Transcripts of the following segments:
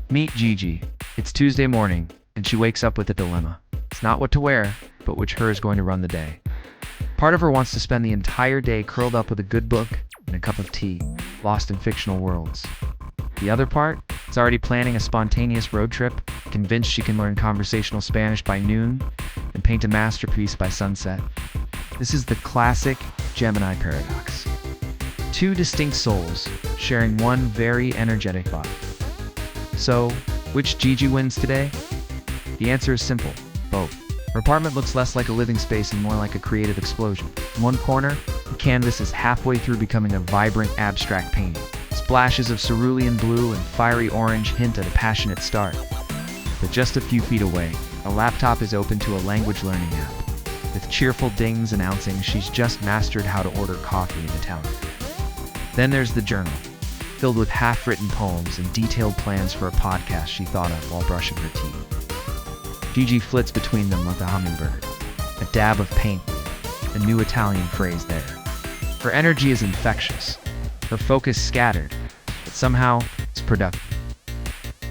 Meet Gigi. It's Tuesday morning, and she wakes up with a dilemma. It's not what to wear, but which her is going to run the day. Part of her wants to spend the entire day curled up with a good book and a cup of tea, lost in fictional worlds. The other part is already planning a spontaneous road trip, convinced she can learn conversational Spanish by noon and paint a masterpiece by sunset. This is the classic Gemini paradox. Two distinct souls sharing one very energetic vibe. So, which Gigi wins today? The answer is simple, both. Her apartment looks less like a living space and more like a creative explosion. In one corner, the canvas is halfway through becoming a vibrant, abstract painting. Splashes of cerulean blue and fiery orange hint at a passionate start. But just a few feet away, a laptop is open to a language learning app. With cheerful dings announcing she's just mastered how to order coffee in Italian. Then there's the journal, filled with half-written poems and detailed plans for a podcast she thought of while brushing her teeth. Gigi flits between them like a hummingbird, a dab of paint, a new Italian phrase there. Her energy is infectious, her focus scattered, but somehow it's productive.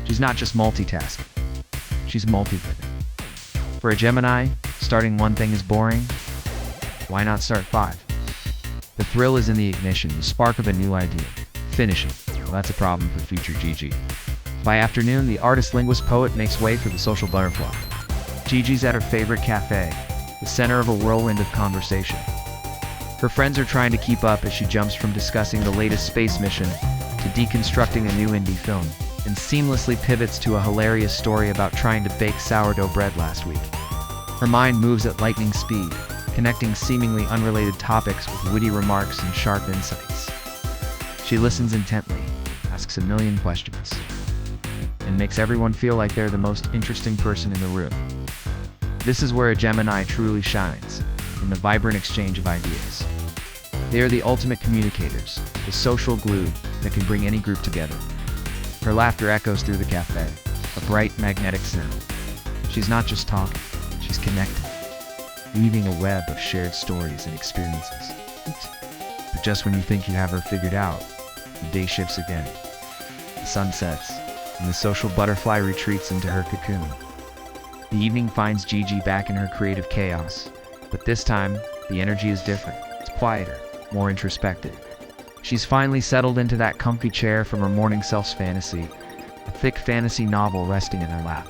She's not just multitasking, she's multi-living. For a Gemini, starting one thing is boring. Why not start 5? The thrill is in the ignition, the spark of a new idea. Finishing. Well, that's a problem for future Gigi. By afternoon, the artist, linguist, poet makes way for the social butterfly. Gigi's at her favorite cafe, the center of a whirlwind of conversation. Her friends are trying to keep up as she jumps from discussing the latest space mission to deconstructing a new indie film, and seamlessly pivots to a hilarious story about trying to bake sourdough bread last week. Her mind moves at lightning speed, connecting seemingly unrelated topics with witty remarks and sharp insights. She listens intently, asks a million questions, and makes everyone feel like they're the most interesting person in the room. This is where a Gemini truly shines, in the vibrant exchange of ideas. They are the ultimate communicators, the social glue that can bring any group together. Her laughter echoes through the cafe, a bright, magnetic sound. She's not just talking, she's connecting, weaving a web of shared stories and experiences. But just when you think you have her figured out, the day shifts again. The sun sets, and the social butterfly retreats into her cocoon. The evening finds Gigi back in her creative chaos, but this time, the energy is different. It's quieter, more introspective. She's finally settled into that comfy chair from her morning self's fantasy, a thick fantasy novel resting in her lap.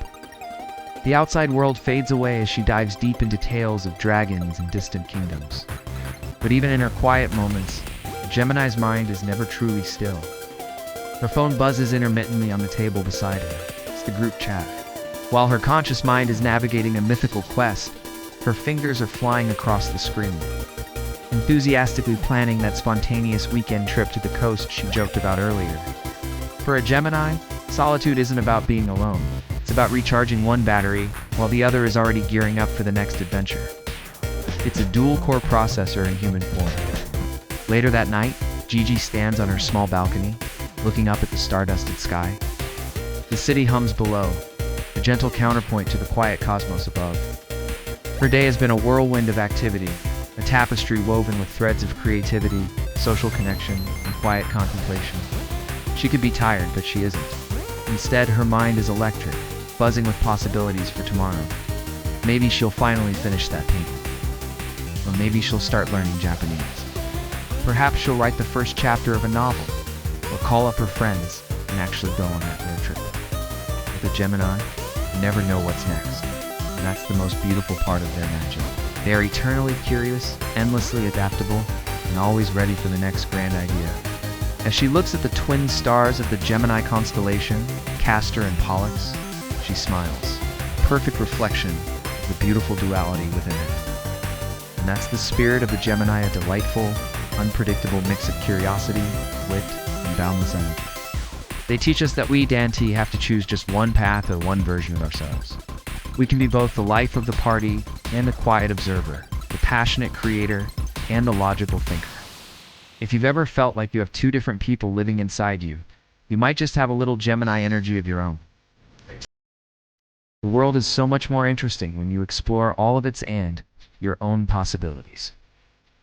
The outside world fades away as she dives deep into tales of dragons and distant kingdoms. But even in her quiet moments, Gemini's mind is never truly still. Her phone buzzes intermittently on the table beside her. It's the group chat. While her conscious mind is navigating a mythical quest, her fingers are flying across the screen, enthusiastically planning that spontaneous weekend trip to the coast she joked about earlier. For a Gemini, solitude isn't about being alone. It's about recharging one battery while the other is already gearing up for the next adventure. It's a dual-core processor in human form. Later that night, Gigi stands on her small balcony, looking up at the star-dusted sky. The city hums below, a gentle counterpoint to the quiet cosmos above. Her day has been a whirlwind of activity, a tapestry woven with threads of creativity, social connection, and quiet contemplation. She could be tired, but she isn't. Instead, her mind is electric, buzzing with possibilities for tomorrow. Maybe she'll finally finish that painting. Or maybe she'll start learning Japanese. Perhaps she'll write the first chapter of a novel, or call up her friends and actually go on that road trip. With a Gemini, you never know what's next, and that's the most beautiful part of their magic. They are eternally curious, endlessly adaptable, and always ready for the next grand idea. As she looks at the twin stars of the Gemini constellation, Castor and Pollux, she smiles, a perfect reflection of the beautiful duality within her. And that's the spirit of the Gemini, a delightful, unpredictable mix of curiosity, wit, and boundless energy. They teach us that we, Dante, have to choose just one path or one version of ourselves. We can be both the life of the party and the quiet observer, the passionate creator and the logical thinker. If you've ever felt like you have two different people living inside you, you might just have a little Gemini energy of your own. The world is so much more interesting when you explore all of its and your own possibilities.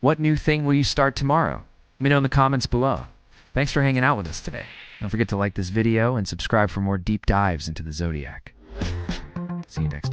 What new thing will you start tomorrow? Let me know in the comments below. Thanks for hanging out with us today. Don't forget to like this video and subscribe for more deep dives into the Zodiac. See you next time.